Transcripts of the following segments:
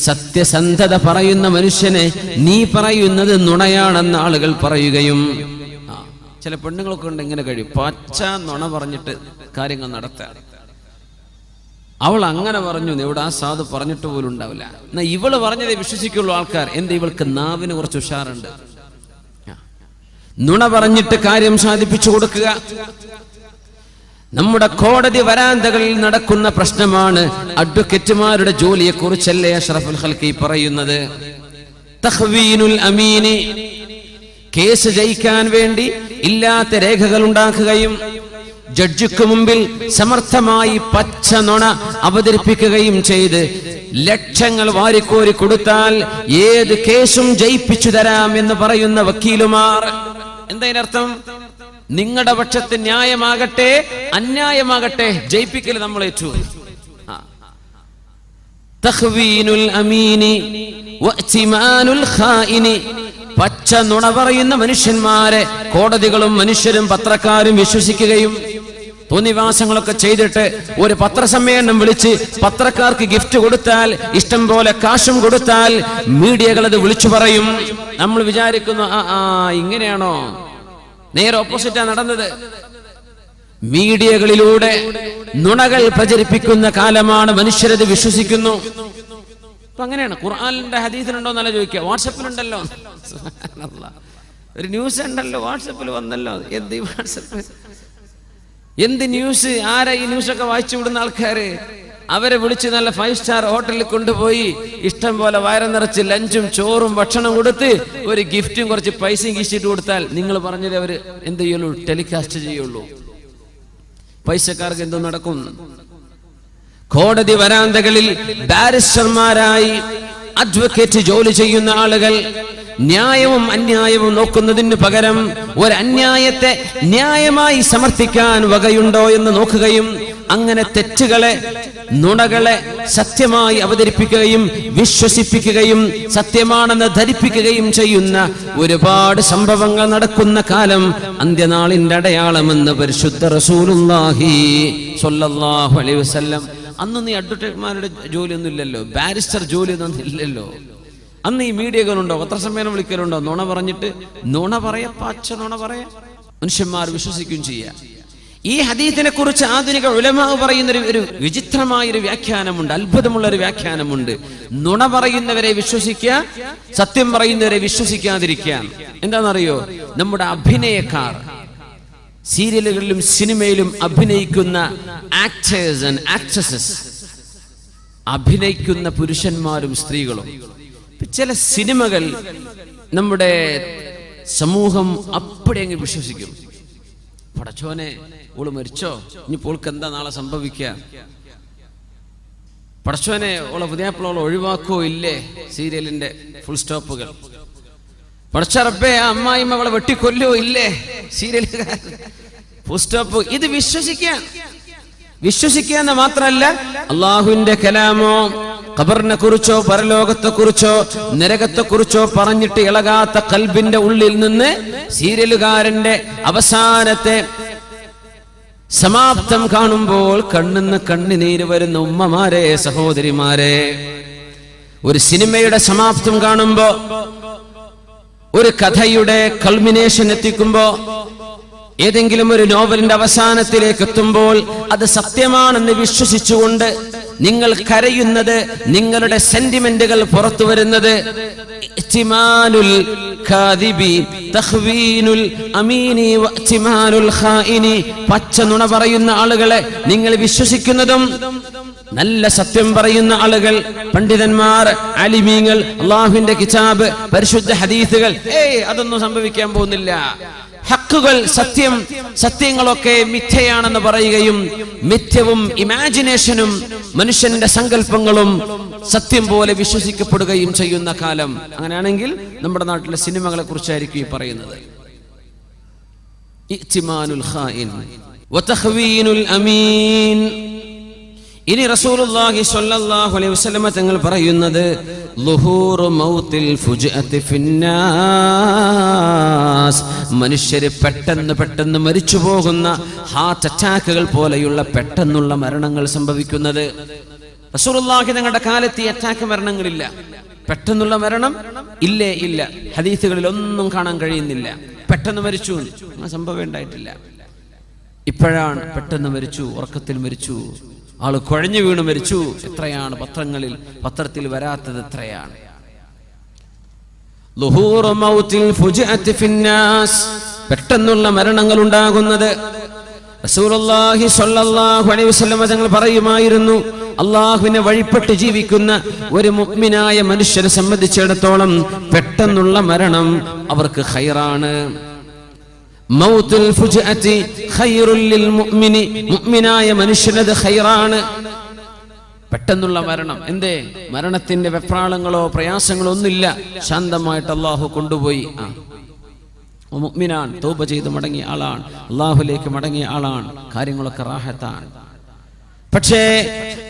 സത്യസന്ധത പറയുന്ന മനുഷ്യനെ നീ പറയുന്നത് നുണയാണെന്ന് ആളുകൾ പറയുകയും. ചില പെണ്ണുങ്ങളൊക്കെ ഉണ്ട് ഇങ്ങനെ കഴിയും, പച്ച നുണ പറഞ്ഞിട്ട് കാര്യങ്ങൾ നടത്താൻ. അവൾ അങ്ങനെ പറഞ്ഞു, ഇവിടെ ആ സാധു പറഞ്ഞിട്ട് പോലും ഉണ്ടാവില്ല. എന്നാ ഇവള് പറഞ്ഞതേ വിശ്വസിക്കുള്ളൂ ആൾക്കാർ. എന്ത്, ഇവൾക്ക് നാവിന് കുറച്ച് ഉഷാറുണ്ട്. നുണ പറഞ്ഞിട്ട് കാര്യം സാധിപ്പിച്ചു കൊടുക്കുക. നമ്മുടെ കോടതി വരാന്തകളിൽ നടക്കുന്ന പ്രശ്നമാണ്. അഡ്വക്കേറ്റുമാരുടെ ജോലിയെ കുറിച്ചല്ലേ അഷ്റഫുൽ ഖൽഖി പറയുന്നത്. തഖ്വീനുൽ അമീനി, കേസ് ജയിക്കാൻ വേണ്ടി ഇല്ലാത്ത രേഖകൾ ഉണ്ടാക്കുകയും ജഡ്ജിക്ക് മുമ്പിൽ സമർത്ഥമായി പച്ച നുണ അവതരിപ്പിക്കുകയും ചെയ്ത് ലക്ഷങ്ങൾ വാരിക്കോരി കൊടുത്താൽ ഏത് കേസും ജയിപ്പിച്ചു തരാം എന്ന് പറയുന്ന വക്കീലുമാർ. എന്തതിനർത്ഥം? നിങ്ങളുടെ പക്ഷത്ത് ന്യായമാകട്ടെ അന്യായമാകട്ടെ ജയിപ്പിക്കൽ നമ്മൾ ഏറ്റു. തഖ്വീനുൽ അമീനി വഇതിമാനുൽ ഖായിനി, പച്ച നുണ പറയുന്ന മനുഷ്യന്മാരെ കോടതികളും മനുഷ്യരും പത്രക്കാരും വിശ്വസിക്കുകയും തോന്നിവാസങ്ങളൊക്കെ ചെയ്തിട്ട് ഒരു പത്രസമ്മേളനം വിളിച്ച് പത്രക്കാർക്ക് ഗിഫ്റ്റ് കൊടുത്താൽ, ഇഷ്ടം പോലെ കാശും കൊടുത്താൽ മീഡിയകൾ അത് വിളിച്ചു പറയും. നമ്മൾ വിചാരിക്കുന്നു ഇങ്ങനെയാണോ? നേരെ ഓപ്പോസിറ്റാ നടന്നത്. മീഡിയകളിലൂടെ നുണകൾ പ്രചരിപ്പിക്കുന്ന കാലമാണ്. മനുഷ്യരത് വിശ്വസിക്കുന്നു. അപ്പൊ അങ്ങനെയാണ്. ഖുർആനിന്റെ ഹദീസിലുണ്ടോ എന്നല്ല ചോദിക്കുക, വാട്സപ്പിലുണ്ടല്ലോ. ഒരു ന്യൂസ് ഉണ്ടല്ലോ, വാട്സപ്പിൽ വന്നല്ലോ. എന്ത് വാട്സപ്പ്, എന്ത് ന്യൂസ്? ആരാ ഈ ന്യൂസൊക്കെ വായിച്ചു വിടുന്ന ആൾക്കാര്? അവരെ വിളിച്ച് നല്ല 5 സ്റ്റാർ ഹോട്ടലിൽ കൊണ്ടുപോയി ഇഷ്ടം പോലെ വയറ് നിറച്ച് ലഞ്ചും ചോറും ഭക്ഷണം കൊടുത്ത് ഒരു ഗിഫ്റ്റും കുറച്ച് പൈസയും കീശിട്ട് കൊടുത്താൽ നിങ്ങൾ പറഞ്ഞത് അവര് എന്ത് ചെയ്യുള്ളൂ? ടെലികാസ്റ്റ് ചെയ്യുള്ളൂ. പൈസക്കാർക്ക് എന്തോ നടക്കും. കോടതി വരാന്തകളിൽ ബാരിസ്റ്റർമാരായി അഡ്വക്കേറ്റ് ജോലി ചെയ്യുന്ന ആളുകൾ ന്യായവും അന്യായവും നോക്കുന്നതിന് പകരം ഒരു അന്യായത്തെ ന്യായമായി സമർത്ഥിക്കാൻ വകയുണ്ടോ എന്ന് നോക്കുകയും അങ്ങനെ തെറ്റുകളെ, നുണകളെ സത്യമായി അവതരിപ്പിക്കുകയും വിശ്വസിപ്പിക്കുകയും സത്യമാണെന്ന് ധരിപ്പിക്കുകയും ചെയ്യുന്ന ഒരുപാട് സംഭവങ്ങൾ നടക്കുന്ന കാലം അന്ത്യനാളിന്റെ അടയാളമെന്ന് പരിശുദ്ധ റസൂലുള്ളാഹി സ്വല്ലല്ലാഹു അലൈഹി വസല്ലം. അന്ന് നീ അഡ്വക്കേറ്റ്മാരുടെ ജോലിയൊന്നും ഇല്ലല്ലോ, ബാരിസ്റ്റർ ജോലിയൊന്നും ഇല്ലല്ലോ. അന്ന് ഈ മീഡിയകളുണ്ടോ? പത്രസമ്മേളനം വിളിക്കലുണ്ടോ? നുണ പറഞ്ഞിട്ട് നുണ പറയാ, പച്ച നുണ പറയാ, മനുഷ്യന്മാർ വിശ്വസിക്കുകയും ചെയ്യാം. ഈ ഹദീസിനെ കുറിച്ച് ആധുനിക ഉലമാ പറയുന്ന ഒരു വിചിത്രമായൊരു വ്യാഖ്യാനമുണ്ട്, അത്ഭുതമുള്ള ഒരു വ്യാഖ്യാനമുണ്ട്. നുണ പറയുന്നവരെ വിശ്വസിക്കുക, സത്യം പറയുന്നവരെ വിശ്വസിക്കാതിരിക്കുക. എന്താണെന്നറിയോ? നമ്മുടെ അഭിനയക്കാർ, സീരിയലുകളിലും സിനിമയിലും അഭിനയിക്കുന്ന ആക്ടേഴ്സ് ആൻഡ് ആക്ട്രസസ്, അഭിനയിക്കുന്ന പുരുഷന്മാരും സ്ത്രീകളും. ചില സിനിമകൾ നമ്മുടെ സമൂഹം അപ്പടി അങ്ങ് വിശ്വസിക്കും. പടച്ചോനെ, ഓള് മരിച്ചോ, ഇനിയിപ്പോൾ ഓൾക്ക് എന്താ നാളെ സംഭവിക്കുക? പടച്ചോനെ, ഓളെ പുതിയാപ്പിളോളെ ഒഴിവാക്കോ ഇല്ലേ? സീരിയലിന്റെ ഫുൾ സ്റ്റോപ്പുകൾ. പടച്ചറപ്പേ, ആ അമ്മായിമ്മ അവളെ വെട്ടിക്കൊല്ലോ ഇല്ലേ? സീരിയലുകാർ ഫുൾ സ്റ്റോപ്പ്. ഇത് വിശ്വസിക്കുക എന്ന് മാത്രമല്ല, അള്ളാഹുവിന്റെ കലാമോ ഖബറിനെ കുറിച്ചോ പരലോകത്തെ കുറിച്ചോ നരകത്തെ കുറിച്ചോ പറഞ്ഞിട്ട് ഇളകാത്ത ഖൽബിന്റെ ഉള്ളിൽ നിന്ന് സീരിയലുകാരന്റെ അവസാനത്തെ സമാപ്തം കാണുമ്പോൾ കണ്ണിന്ന് കണ്ണുനീര് വരുന്ന ഉമ്മമാരെ, സഹോദരിമാരെ, ഒരു സിനിമയുടെ സമാപ്തം കാണുമ്പോ, ഒരു കഥയുടെ കൾമിനേഷൻ എത്തിക്കുമ്പോ, ഏതെങ്കിലും ഒരു നോവലിന്റെ അവസാനത്തിലേക്ക് എത്തുമ്പോൾ അത് സത്യമാണെന്ന് വിശ്വസിച്ചുകൊണ്ട് നിങ്ങൾ കരയുന്നത്, നിങ്ങളുടെ സെന്റിമെന്റുകൾ പുറത്തു വരുന്നത് ഇഹ്തിമാനുൽ കാദിബി തഖ്വീനുൽ അമീനി വഇഹ്തിമാനുൽ ഖായിനി, പച്ച നുണ പറയുന്ന ആളുകളെ നിങ്ങൾ വിശ്വസിക്കുന്നതും നല്ല സത്യം പറയുന്ന ആളുകൾ, പണ്ഡിതന്മാർ, അലിമീങ്ങൾ, അല്ലാഹുവിന്റെ കിതാബ്, പരിശുദ്ധ ഹദീസുകൾ, അതൊന്നും സംഭവിക്കാൻ പോകുന്നില്ല. ഹക്കുകൾ, സത്യങ്ങളൊക്കെ മിഥ്യയാണെന്ന് പറയുകയും മിഥ്യവും ഇമാജിനേഷനും മനുഷ്യന്റെ സങ്കല്പങ്ങളും സത്യം പോലെ വിശ്വസിക്കപ്പെടുകയും ചെയ്യുന്ന കാലം. അങ്ങനെയാണെങ്കിൽ നമ്മുടെ നാട്ടിലെ സിനിമകളെ കുറിച്ചായിരിക്കും ഈ പറയുന്നത്. ഇഹ്തിമാനുൽ ഖായിൻ വതഖ്വീനുൽ അമീൻ. ഇനി റസൂലുള്ളാഹി സ്വല്ലല്ലാഹു അലൈഹി വസല്ലം തങ്ങൾ പറയുന്നത് ളുഹൂറു മൗത്തിൽ ഫുജ്അത്തി ഫിന്നാസ്, മനുഷ്യര് പെട്ടെന്ന് മരിച്ചു പോകുന്ന ഹാർട്ട് അറ്റാക്കുകൾ പോലെയുള്ള പെട്ടെന്നുള്ള മരണങ്ങൾ സംഭവിക്കുന്നത്. റസൂലുള്ളാഹി തങ്ങളുടെ കാലത്ത് ഈ അറ്റാക്ക് മരണങ്ങളില്ല. പെട്ടെന്നുള്ള മരണം ഇല്ലേ ഇല്ല. ഹദീസുകളിൽ ഒന്നും കാണാൻ കഴിയുന്നില്ല. പെട്ടെന്ന് മരിച്ചു, സംഭവം ഉണ്ടായിട്ടില്ല. ഇപ്പോഴാണ് പെട്ടെന്ന് മരിച്ചു, ഉറക്കത്തിൽ മരിച്ചു, ആള് കുഴഞ്ഞു വീണ് മരിച്ചു. എത്രയാണ് പത്രത്തിൽ വരാത്തത് എത്രയാണ്. പെട്ടെന്നുള്ള മരണങ്ങൾ ഉണ്ടാകുന്നത് റസൂലുള്ളാഹി സ്വല്ലല്ലാഹു അലൈഹി വസല്ലം തങ്ങൾ പറയുമായിരുന്നു, അള്ളാഹുവിനെ വഴിപ്പെട്ട് ജീവിക്കുന്ന ഒരു മുഅ്മിനായ മനുഷ്യനെ സംബന്ധിച്ചിടത്തോളം പെട്ടെന്നുള്ള മരണം അവർക്ക് ഖൈറാണ്. മൗത്തുൽ ഫുജ്അതി ഖൈറുൽ ലിൽ മുഅ്മിനി, മുഅ്മിനായ മനുഷ്യനത് ഖൈറാണ്. പെട്ടെന്നുള്ള മരണം എന്തേ? മരണത്തിന്റെ വെപ്രാളങ്ങളോ പ്രയാസങ്ങളോ ഒന്നുമില്ല. ശാന്തമായിട്ട് അള്ളാഹു കൊണ്ടുപോയി. മുഅ്മിനാൻ, തൗബ ചെയ്ത് മടങ്ങിയ ആളാണ്, അള്ളാഹുലേക്ക് മടങ്ങിയ ആളാണ്, കാര്യങ്ങളൊക്കെ റാഹത്താണ്. പക്ഷേ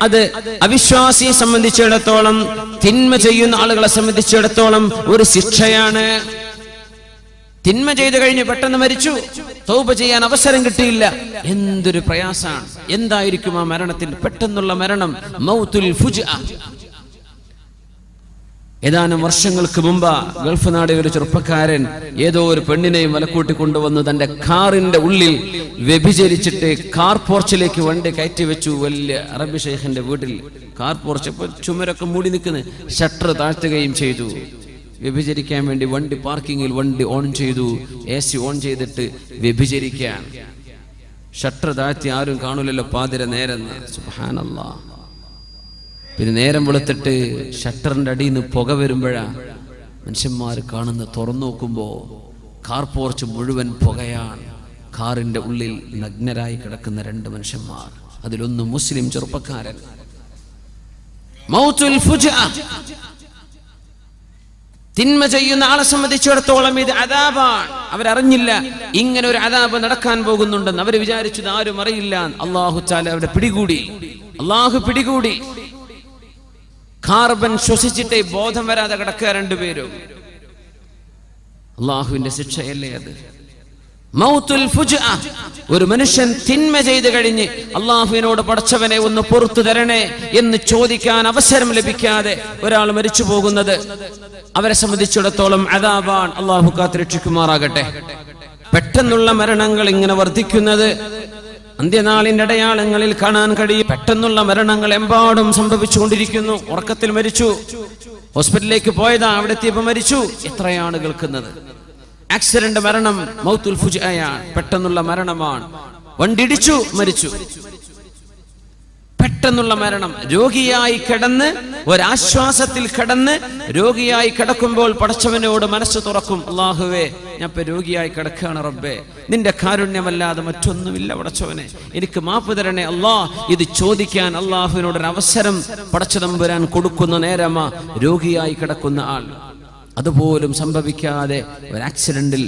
അത് അവിശ്വാസിയെ സംബന്ധിച്ചിടത്തോളം, തിന്മ ചെയ്യുന്ന ആളുകളെ സംബന്ധിച്ചിടത്തോളം ഒരു ശിക്ഷയാണ്. തിന്മ ചെയ്തു കഴിഞ്ഞ് പെട്ടെന്ന് മരിച്ചു, തൗബ ചെയ്യാൻ അവസരം കിട്ടിയില്ല, എന്തൊരു പ്രയാസാണ്. എന്തായിരിക്കും ആ മരണത്തിൽ? പെട്ടെന്നുള്ള മരണം, മൗത്തുൽ ഫുജ്അ. ഏതാനും വർഷങ്ങൾക്ക് മുമ്പ് ഗൾഫ് നാടിൽ ഒരു ചെറുപ്പക്കാരൻ ഏതോ ഒരു പെണ്ണിനെയും വലക്കൂട്ടി കൊണ്ടുവന്ന് തന്റെ കാറിന്റെ ഉള്ളിൽ വ്യഭിചരിച്ചിട്ട് കാർ പോർച്ചിലേക്ക് വണ്ടി കയറ്റി വെച്ചു. വലിയ അറബി ഷെയ്ഖിന്റെ വീട്ടിൽ കാർ പോർച്ച്, ചുമരൊക്കെ മൂടി നിൽക്കുന്നു. ഷട്ടർ താഴ്ത്തുകയും ചെയ്തു. വ്യഭിചരിക്കാൻ വേണ്ടി വണ്ടി പാർക്കിങ്ങിൽ വണ്ടി ഓൺ ചെയ്തു, AC ഓൺ ചെയ്തിട്ട് വ്യഭിചരിക്കാൻ. ഷട്ടർ താഴ്ത്തി, ആരും കാണൂലല്ലോ, പാതിര നേരെന്ന്. സുബ്ഹാനല്ലാഹ്. പിന്നെ നേരം വെളുത്തിട്ട് ഷട്ടറിന്റെ അടിയിൽ നിന്ന് പുക വരുമ്പോഴാ മനുഷ്യന്മാർ കാണുന്ന. തുറന്നു നോക്കുമ്പോ കാർ പോർച്ച് മുഴുവൻ പുകയാണ്. കാറിന്റെ ഉള്ളിൽ നഗ്നരായി കിടക്കുന്ന 2 മനുഷ്യന്മാർ, അതിലൊന്ന് മുസ്ലിം ചെറുപ്പക്കാരൻ. മൗത്തുൽ ഫുജ്അ. തിന്മ ചെയ്യുന്ന ആളെ സംബന്ധിച്ചിടത്തോളം ഇത് അദാബാണ്. അവരറിഞ്ഞില്ല ഇങ്ങനെ ഒരു അദാബ് നടക്കാൻ പോകുന്നുണ്ടെന്ന്. അവർ വിചാരിച്ചത് ആരും അറിയില്ല. അല്ലാഹു തആല അവരെ പിടികൂടി. അല്ലാഹു പിടികൂടി. കാർബൺ ശ്വസിച്ചിട്ടേ ബോധം വരാതെ കിടക്കുക 2 പേരും. അള്ളാഹുവിന്റെ ശിക്ഷയല്ലേ അത്? മൗത്തുൽ ഫുജ്അ. ഒരു മനുഷ്യൻ തിന്മ ചെയ്തു കഴിഞ്ഞ് അള്ളാഹുവിനോട് പടച്ചവനെ ഒന്ന് പുറത്തു തരണേ എന്ന് ചോദിക്കാൻ അവസരം ലഭിക്കാതെ ഒരാൾ മരിച്ചു പോകുന്നത് അവരെ സംബന്ധിച്ചിടത്തോളം അദാബാൻ. അള്ളാഹു കാത്തുരക്ഷിക്കുമാറാകട്ടെ. പെട്ടെന്നുള്ള മരണങ്ങൾ ഇങ്ങനെ വർദ്ധിക്കുന്നത് അന്ത്യനാളിന്റെ അടയാളങ്ങളിൽ കാണാൻ കഴിയും. പെട്ടെന്നുള്ള മരണങ്ങൾ എമ്പാടും സംഭവിച്ചുകൊണ്ടിരിക്കുന്നു. ഉറക്കത്തിൽ മരിച്ചു, ഹോസ്പിറ്റലിലേക്ക് പോയതാ, അവിടെ എത്തിയപ്പോ മരിച്ചു. എത്രയാണ് കേൾക്കുന്നത്? ആക്സിഡന്റ് മരണം മൗത്തുൽ ഫുജ്അയാണ്, പെട്ടെന്നുള്ള മരണമാണ്. വണ്ടിടിച്ചു, മരിച്ചു. പെട്ടെന്നുള്ള മരണം. രോഗിയായി കിടന്ന്, ഒരാശ്വാസത്തിൽ കിടന്ന് രോഗിയായി കിടക്കുമ്പോൾ പടച്ചവനോട് മനസ്സ് തുറക്കും. അല്ലാഹുവേ, ഞാൻ ഇപ്പൊ രോഗിയായി കിടക്കുകയാണ് റബ്ബേ, നിന്റെ കാരുണ്യമല്ലാതെ മറ്റൊന്നുമില്ല പടച്ചവനെ, എനിക്ക് മാപ്പ് തരണേ അല്ലാ. ഇത് ചോദിക്കാൻ അള്ളാഹുവിനോടൊരു അവസരം പടച്ചതമ്പുരാൻ കൊടുക്കുന്ന നേരമാ രോഗിയായി കിടക്കുന്ന ആൾ. അതുപോലും സംഭവിക്കാതെ ഒരു ആക്സിഡന്റിൽ,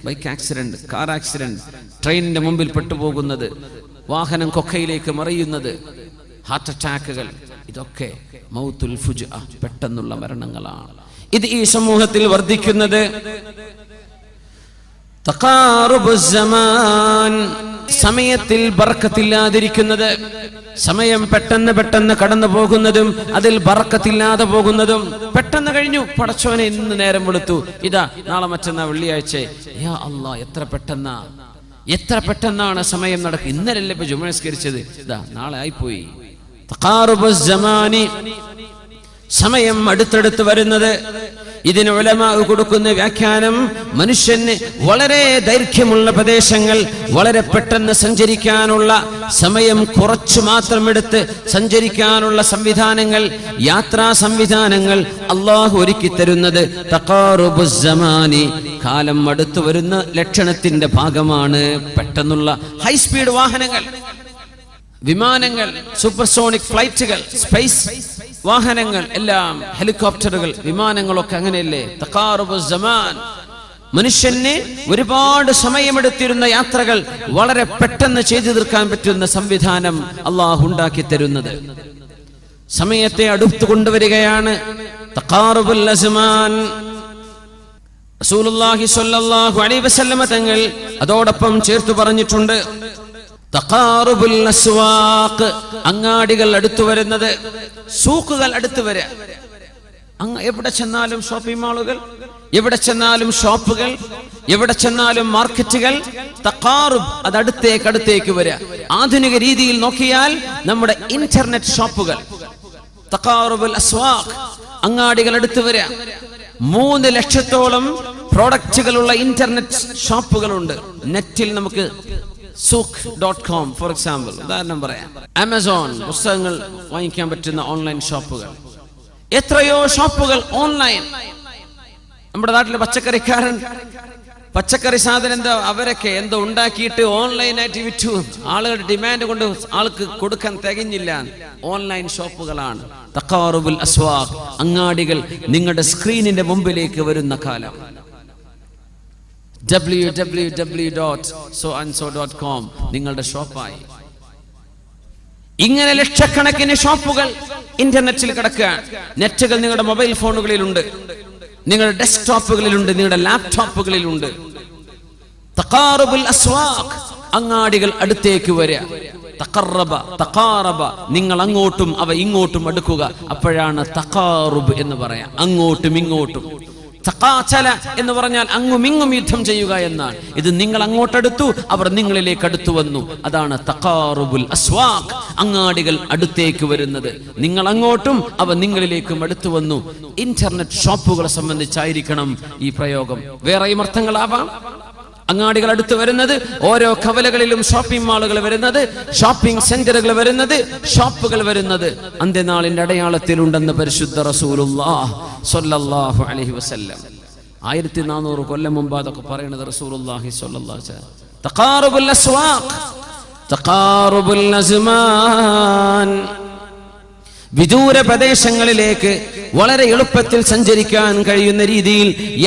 ബൈക്ക് ആക്സിഡന്റ്, കാർ ആക്സിഡന്റ്, ട്രെയിനിന്റെ മുമ്പിൽ പെട്ടുപോകുന്നത്, വാഹനം കൊക്കയിലേക്ക് മറിയുന്നത്, ഹാർട്ട് അറ്റാക്കുകൾ, ഇതൊക്കെ മൗത്തുൽ ഫുജ്അ, പെട്ടെന്നുള്ള മരണങ്ങളാണ്. ഇത് ഈ സമൂഹത്തിൽ വർദ്ധിക്കുന്നത്. തഖാറുബുസ് സമാൻ, സമയത്തിൽ ബർക്കത്തില്ലാതിരിക്കുന്നത്. സമയം പെട്ടെന്ന് കടന്നു പോകുന്നതും അതിൽ ബർക്കത്തില്ലാതെ പോകുന്നതും. പെട്ടെന്ന് കഴിഞ്ഞു, പടച്ചോനെ ഇന്ന് നേരം വെളുത്തു, ഇതാ നാളെ മറ്റന്നാ വെള്ളിയാഴ്ച. യാ അല്ലാഹ്, എത്ര പെട്ടെന്നാണ് സമയം നടക്കുക. ഇന്നലല്ലേ ഇപ്പൊ ജുമുഅ നിസ്കരിച്ചത്, ഇതാ നാളെ ആയിപ്പോയി. തഖാറുബുസ് സമാനി, സമയം അടുത്തടുത്ത് വരുന്നത്. ഇതിന് ഉലമാ കൊടുക്കുന്ന വ്യാഖ്യാനം, മനുഷ്യന് വളരെ ദൈർഘ്യമുള്ള പ്രദേശങ്ങൾ വളരെ പെട്ടെന്ന് സഞ്ചരിക്കാനുള്ള സമയം കുറച്ചു മാത്രം എടുത്ത് സഞ്ചരിക്കാനുള്ള സംവിധാനങ്ങൾ, യാത്രാ സംവിധാനങ്ങൾ അള്ളാഹു ഒരുക്കി തരുന്നത് തഖാറുബുസ് സമാനി, കാലം അടുത്തു വരുന്ന ലക്ഷണത്തിന്റെ ഭാഗമാണ്. പെട്ടെന്നുള്ള ഹൈസ്പീഡ് വാഹനങ്ങൾ, വിമാനങ്ങൾ, സൂപ്പർസോണിക് ഫ്ലൈറ്റുകൾ, സ്പേസ് വാഹനങ്ങൾ എല്ലാം, ഹെലികോപ്റ്ററുകൾ, വിമാനങ്ങളൊക്കെ അങ്ങനെയല്ലേ. തഖാറുബുസ് സമാൻ, മനുഷ്യന് ഒരുപാട് സമയമെടുത്തിരുന്ന യാത്രകൾ വളരെ പെട്ടെന്ന് ചെയ്തു തീർക്കാൻ പറ്റുന്ന സംവിധാനം അള്ളാഹു ഉണ്ടാക്കി തരുന്നത്. സമയത്തെ അടുത്തു കൊണ്ടുവരികയാണ്. തഖാറുബുൽ അസ്മാൻ. റസൂലുള്ളാഹി സ്വല്ലല്ലാഹു അലൈഹി വസല്ലമ തങ്ങൾ അതോടൊപ്പം ചേർത്ത് പറഞ്ഞിട്ടുണ്ട്, തഖാറുബുൽ അസ്വാഖ്, അങ്ങാടികൾ അടുത്തു വരുന്നത്, സൂക്കുകൾ അടുത്തു വരിക. എവിടെ ചെന്നാലും ഷോപ്പിംഗ് മാളുകൾ, എവിടെ ചെന്നാലും ഷോപ്പുകൾ, എവിടെ ചെന്നാലും മാർക്കറ്റുകൾ. തഖാറുബ്, അത് അടുത്തേക്ക് വരിക. ആധുനിക രീതിയിൽ നോക്കിയാൽ നമ്മുടെ ഇന്റർനെറ്റ് ഷോപ്പുകൾ. തഖാറുബുൽ അസ്വാഖ്, അങ്ങാടികൾ അടുത്തു വരിക. 3 ലക്ഷത്തോളം പ്രോഡക്റ്റുകളുള്ള ഇന്റർനെറ്റ് ഷോപ്പുകളുണ്ട്. നെറ്റിൽ നമുക്ക് sook.com ഫോർ എക്സാമ്പിൾ, ഉദാഹരണം പറയാം. ആമസോൺ, പുസ്തകങ്ങൾ വാങ്ങിക്കാൻ പറ്റുന്ന ഓൺലൈൻ ഷോപ്പുകൾ. എത്രയോ ഷോപ്പുകൾ ഓൺലൈൻ. നമ്മുടെ നാട്ടിലെ പച്ചക്കറിക്കാരൻ പച്ചക്കറി സാധനം എന്താ, അവരൊക്കെ എന്തോ ഉണ്ടാക്കിയിട്ട് ഓൺലൈനായിട്ട് വിറ്റു. ആളുകളുടെ ഡിമാൻഡ് കൊണ്ട് ആൾക്ക് കൊടുക്കാൻ തികഞ്ഞില്ല. ഓൺലൈൻ ഷോപ്പുകളാണ്. തഖാറുബുൽ അസ്വാഖ്, അങ്ങാടികൾ നിങ്ങളുടെ സ്ക്രീനിന്റെ മുമ്പിലേക്ക് വരുന്ന കാലം. www.soandso.com നിങ്ങളുടെ ഷോപ്പായി. ഇങ്ങനെ ലക്ഷക്കണക്കിന് ഷോപ്പുകൾ ഇന്റർനെറ്റിൽ കിടക്കുകയാണ്. നെറ്റുകൾ നിങ്ങളുടെ മൊബൈൽ ഫോണുകളിലുണ്ട്, നിങ്ങളുടെ ഡെസ്ക്ടോപ്പുകളിലുണ്ട്, നിങ്ങളുടെ ലാപ്ടോപ്പുകളിലുണ്ട്. തഖാറുബുൽ അസ്വാഖ്, അങ്ങാടികൾ അടുത്തേക്ക് വരിക. തഖാറബ, നിങ്ങൾ അങ്ങോട്ടും അവ ഇങ്ങോട്ടും അടുക്കുക. അപ്പോഴാണ് തഖാറുബ് എന്ന് പറയാം. അങ്ങോട്ടും ഇങ്ങോട്ടും. തഖാചല എന്ന് പറഞ്ഞാൽ അങ്ങും ഇങ്ങും യുദ്ധം ചെയ്യുക എന്നാണ്. ഇത് നിങ്ങൾ അങ്ങോട്ടടുത്തു, അവർ നിങ്ങളിലേക്ക് അടുത്തു വന്നു. അതാണ് തഖാറുബുൽ അസ്വാഖ്, അങ്ങാടികൾ അടുത്തേക്ക് വരുന്നത്. നിങ്ങൾ അങ്ങോട്ടും അവ നിങ്ങളിലേക്കും അടുത്തു വന്നു. ഇന്റർനെറ്റ് ഷോപ്പുകളെ സംബന്ധിച്ചായിരിക്കണം ഈ പ്രയോഗം. വേറെയും അർത്ഥങ്ങളാവാം. അങ്ങാടികൾ അടുത്ത് വരുന്നത്, ഓരോ കവലകളിലും ഷോപ്പിംഗ് മാളുകൾ വരുന്നത്, ഷോപ്പിംഗ് സെന്ററുകൾ വരുന്നത്, ഷോപ്പുകൾ വരുന്നത് അന്ത്യനാളിന്റെ അടയാളത്തിലുണ്ടെന്ന് പരിശുദ്ധ റസൂലുള്ളാഹി സ്വല്ലല്ലാഹു അലൈഹി വസല്ലം 1400 കൊല്ലം മുമ്പ് അതൊക്കെ പറയുന്നത് റസൂലുള്ളാഹി സ്വല്ലല്ലാഹു അലൈഹി വസല്ലം. തഖാറുബുൽ അസ്വാഖ്, തഖാറുബുൽ അസ്മാൻ, വിദൂര പ്രദേശങ്ങളിലേക്ക് വളരെ എളുപ്പത്തിൽ സഞ്ചരിക്കാൻ കഴിയുന്ന രീതിയിൽ